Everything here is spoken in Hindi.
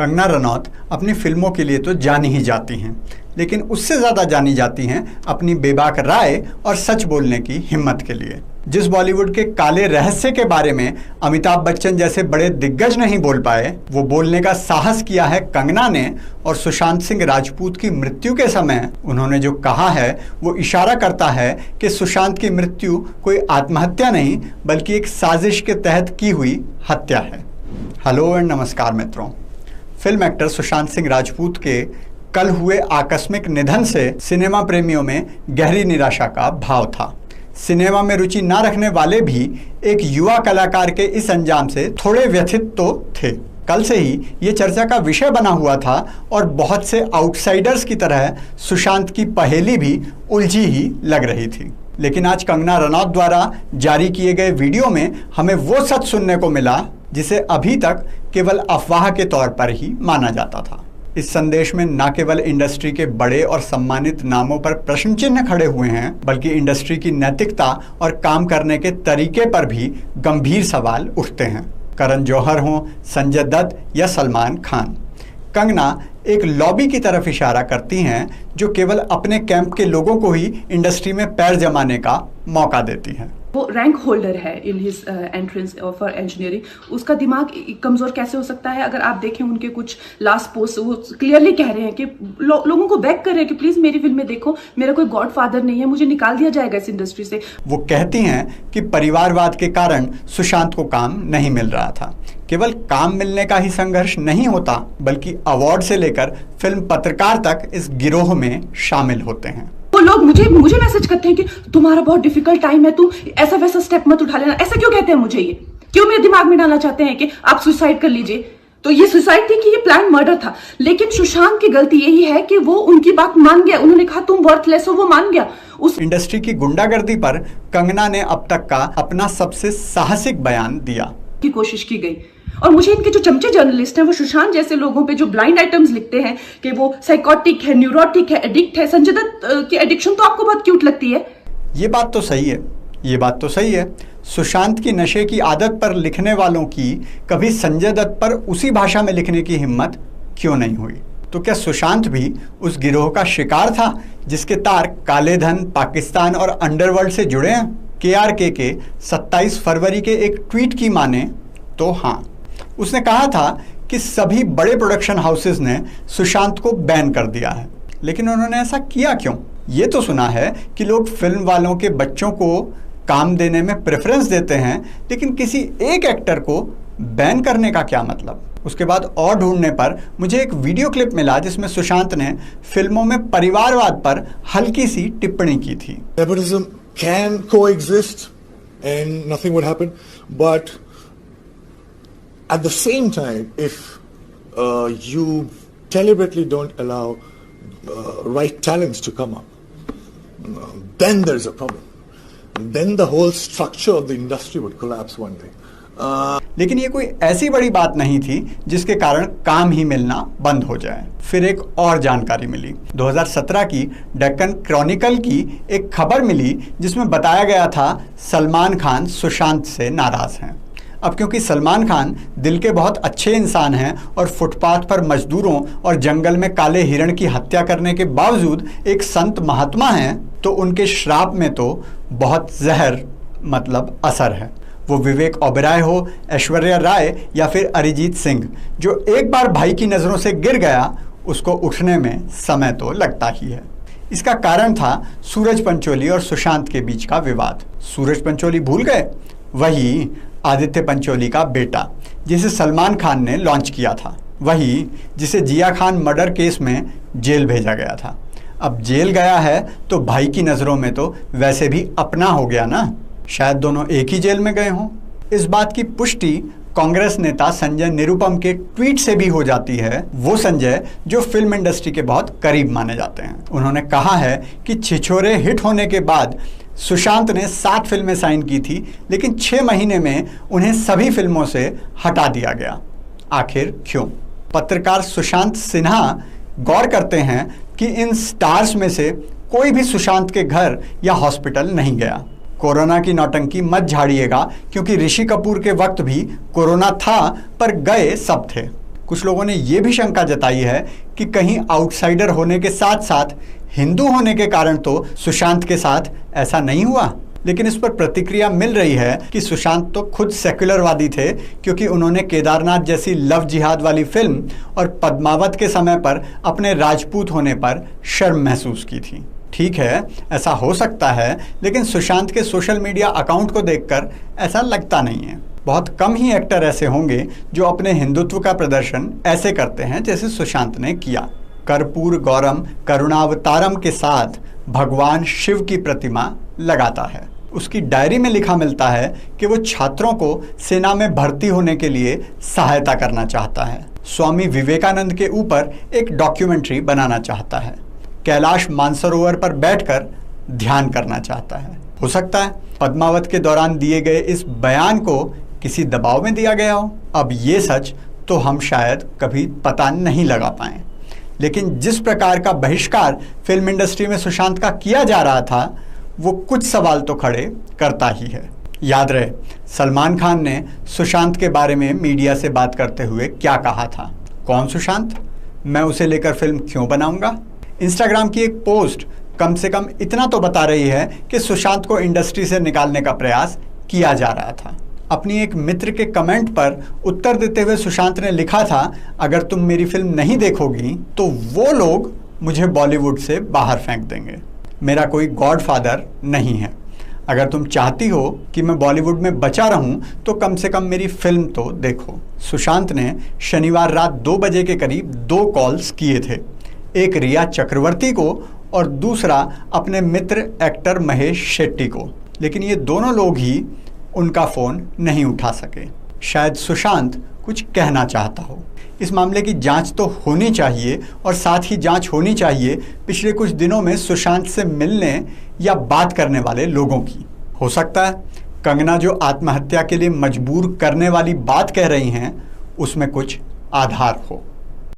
कंगना रनौत अपनी फिल्मों के लिए तो जानी ही जाती हैं, लेकिन उससे ज़्यादा जानी जाती हैं अपनी बेबाक राय और सच बोलने की हिम्मत के लिए। जिस बॉलीवुड के काले रहस्य के बारे में अमिताभ बच्चन जैसे बड़े दिग्गज नहीं बोल पाए, वो बोलने का साहस किया है कंगना ने। और सुशांत सिंह राजपूत की मृत्यु के समय उन्होंने जो कहा है वो इशारा करता है कि सुशांत की मृत्यु कोई आत्महत्या नहीं बल्कि एक साजिश के तहत की हुई हत्या है। हेलो एंड नमस्कार मित्रों। फिल्म एक्टर सुशांत सिंह राजपूत के कल हुए आकस्मिक निधन से सिनेमा प्रेमियों में गहरी निराशा का भाव था। सिनेमा में रुचि ना रखने वाले भी एक युवा कलाकार के इस अंजाम से थोड़े व्यथित तो थे। कल से ही ये चर्चा का विषय बना हुआ था और बहुत से आउटसाइडर्स की तरह सुशांत की पहेली भी उलझी ही लग रही थी। लेकिन आज कंगना रनौत द्वारा जारी किए गए वीडियो में हमें वो सच सुनने को मिला जिसे अभी तक केवल अफवाह के तौर पर ही माना जाता था। इस संदेश में न केवल इंडस्ट्री के बड़े और सम्मानित नामों पर प्रश्न चिन्ह खड़े हुए हैं, बल्कि इंडस्ट्री की नैतिकता और काम करने के तरीके पर भी गंभीर सवाल उठते हैं। करण जौहर हों, संजय दत्त या सलमान खान, कंगना एक लॉबी की तरफ इशारा करती हैं जो केवल अपने कैंप के लोगों को ही इंडस्ट्री में पैर जमाने का मौका देती हैं। वो रैंक होल्डर है in his entrance for engineering. उसका दिमाग कमजोर कैसे हो सकता है? अगर आप देखें उनके कुछ लास्ट पोस्ट, वो क्लियरली कह रहे हैं कि लोगों को बैक कर रहे हैं कि प्लीज मेरी फिल्म में देखो, मेरा कोई गॉडफादर नहीं है, मुझे निकाल दिया जाएगा इस इंडस्ट्री से। वो कहती हैं कि परिवारवाद के कारण सुशांत को काम नहीं मिल रहा था। केवल काम मिलने का ही संघर्ष नहीं होता, बल्कि अवार्ड से लेकर फिल्म पत्रकार तक इस गिरोह में शामिल होते हैं। वो लोग मुझे मैसेज करते हैं कि तुम्हारा बहुत डिफिकल्ट टाइम है, तुम ऐसा वैसा स्टेप मत उठा लेना। ऐसा क्यों कहते हैं मुझे? ये क्यों मेरे दिमाग में डालना चाहते हैं कि आप सुसाइड कर लीजिए? तो ये सुसाइड थी कि ये प्लान मर्डर था? लेकिन सुशांत की गलती यही है कि वो उनकी बात मान गया। उन्होंने कहा तुम वर्थलेस हो, वो मान गया। उस इंडस्ट्री की गुंडागर्दी पर कंगना ने अब तक का अपना सबसे साहसिक बयान दिया की कोशिश की गई। और मुझे इनके जो चमचे जर्नलिस्ट हैं वो सुशांत जैसे लोगों पे जो ब्लाइंड आइटम्स लिखते हैं कि वो साइकोटिक है, न्यूरोटिक है, एडिक्ट है। संजय दत्त की एडिक्शन तो आपको बहुत क्यूट लगती है। ये बात तो सही है। सुशांत की नशे की आदत पर लिखने वालों की कभी संजय दत्त पर उसी भाषा में लिखने की हिम्मत क्यों नहीं हुई? तो क्या सुशांत भी उस गिरोह का शिकार था जिसके तार काले धन, पाकिस्तान और अंडरवर्ल्ड से जुड़े हैं? KRK के 27 फरवरी के एक ट्वीट की माने तो हाँ, उसने कहा था कि सभी बड़े प्रोडक्शन हाउसेस ने सुशांत को बैन कर दिया है। लेकिन उन्होंने ऐसा किया क्यों? ये तो सुना है कि लोग फिल्म वालों के बच्चों को काम देने में प्रेफरेंस देते हैं, लेकिन किसी एक एक्टर को बैन करने का क्या मतलब? उसके बाद और ढूंढने पर मुझे एक वीडियो क्लिप मिला जिसमें सुशांत ने फिल्मों में परिवारवाद पर हल्की सी टिप्पणी की थी। Nepotism can coexist and nothing would happen, but at the same time, if you deliberately don't allow right talents to come up, then there's a problem. Then the whole structure of the industry would collapse one day. लेकिन ये कोई ऐसी बड़ी बात नहीं थी जिसके कारण काम ही मिलना बंद हो जाए। फिर एक और जानकारी मिली। 2017 की डेक्कन क्रॉनिकल की एक खबर मिली जिसमें बताया गया था सलमान खान सुशांत से नाराज हैं। अब क्योंकि सलमान खान दिल के बहुत अच्छे इंसान हैं और फुटपाथ पर मजदूरों और जंगल में काले हिरण की हत्या करने के बावजूद एक संत महात्मा हैं, तो उनके श्राप में तो बहुत जहर मतलब असर है। वो विवेक ओबेरॉय हो, ऐश्वर्या राय या फिर अरिजीत सिंह, जो एक बार भाई की नज़रों से गिर गया उसको उठने में समय तो लगता ही है। इसका कारण था सूरज पंचोली और सुशांत के बीच का विवाद। सूरज पंचोली भूल गए? वही आदित्य पंचोली का बेटा जिसे सलमान खान ने लॉन्च किया था, वही जिसे जिया खान मर्डर केस में जेल भेजा गया था। अब जेल गया है तो भाई की नज़रों में तो वैसे भी अपना हो गया ना। शायद दोनों एक ही जेल में गए हों। इस बात की पुष्टि कांग्रेस नेता संजय निरुपम के ट्वीट से भी हो जाती है। वो संजय जो फिल्म इंडस्ट्री के बहुत करीब माने जाते हैं। उन्होंने कहा है कि छिछोरे हिट होने के बाद सुशांत ने 7 फिल्में साइन की थी, लेकिन 6 महीने में उन्हें सभी फिल्मों से हटा दिया गया। आखिर क्यों? पत्रकार सुशांत सिन्हा गौर करते हैं कि इन स्टार्स में से कोई भी सुशांत के घर या हॉस्पिटल नहीं गया। कोरोना की नौटंकी मत झाड़िएगा, क्योंकि ऋषि कपूर के वक्त भी कोरोना था पर गए सब थे। कुछ लोगों ने यह भी शंका जताई है कि कहीं आउटसाइडर होने के साथ साथ हिंदू होने के कारण तो सुशांत के साथ ऐसा नहीं हुआ। लेकिन इस पर प्रतिक्रिया मिल रही है कि सुशांत तो खुद सेक्युलरवादी थे, क्योंकि उन्होंने केदारनाथ जैसी लव जिहाद वाली फिल्म और पद्मावत के समय पर अपने राजपूत होने पर शर्म महसूस की थी। ठीक है, ऐसा हो सकता है, लेकिन सुशांत के सोशल मीडिया अकाउंट को देखकर ऐसा लगता नहीं है। बहुत कम ही एक्टर ऐसे होंगे जो अपने हिंदुत्व का प्रदर्शन ऐसे करते हैं जैसे सुशांत ने किया। कर्पूर गौरम करुणावतारम के साथ भगवान शिव की प्रतिमा लगाता है। उसकी डायरी में लिखा मिलता है कि वो छात्रों को सेना में भर्ती होने के लिए सहायता करना चाहता है। स्वामी विवेकानंद के ऊपर एक डॉक्यूमेंट्री बनाना चाहता है। कैलाश मानसरोवर पर बैठकर ध्यान करना चाहता है। हो सकता है पद्मावत के दौरान दिए गए इस बयान को किसी दबाव में दिया गया हो। अब ये सच तो हम शायद कभी पता नहीं लगा पाए, लेकिन जिस प्रकार का बहिष्कार फिल्म इंडस्ट्री में सुशांत का किया जा रहा था, वो कुछ सवाल तो खड़े करता ही है। याद रहे, सलमान खान ने सुशांत के बारे में मीडिया से बात करते हुए क्या कहा था? कौन सुशांत? मैं उसे लेकर फिल्म क्यों बनाऊंगा? इंस्टाग्राम की एक पोस्ट कम से कम इतना तो बता रही है कि सुशांत को इंडस्ट्री से निकालने का प्रयास किया जा रहा था। अपनी एक मित्र के कमेंट पर उत्तर देते हुए सुशांत ने लिखा था, अगर तुम मेरी फिल्म नहीं देखोगी तो वो लोग मुझे बॉलीवुड से बाहर फेंक देंगे। मेरा कोई गॉडफादर नहीं है। अगर तुम चाहती हो कि मैं बॉलीवुड में बचा रहूं तो कम से कम मेरी फिल्म तो देखो। सुशांत ने शनिवार रात 2 बजे के करीब 2 कॉल्स किए थे, एक रिया चक्रवर्ती को और दूसरा अपने मित्र एक्टर महेश शेट्टी को, लेकिन ये दोनों लोग ही उनका फ़ोन नहीं उठा सके। शायद सुशांत कुछ कहना चाहता हो। इस मामले की जांच तो होनी चाहिए और साथ ही जांच होनी चाहिए पिछले कुछ दिनों में सुशांत से मिलने या बात करने वाले लोगों की। हो सकता है कंगना जो आत्महत्या के लिए मजबूर करने वाली बात कह रही हैं उसमें कुछ आधार हो।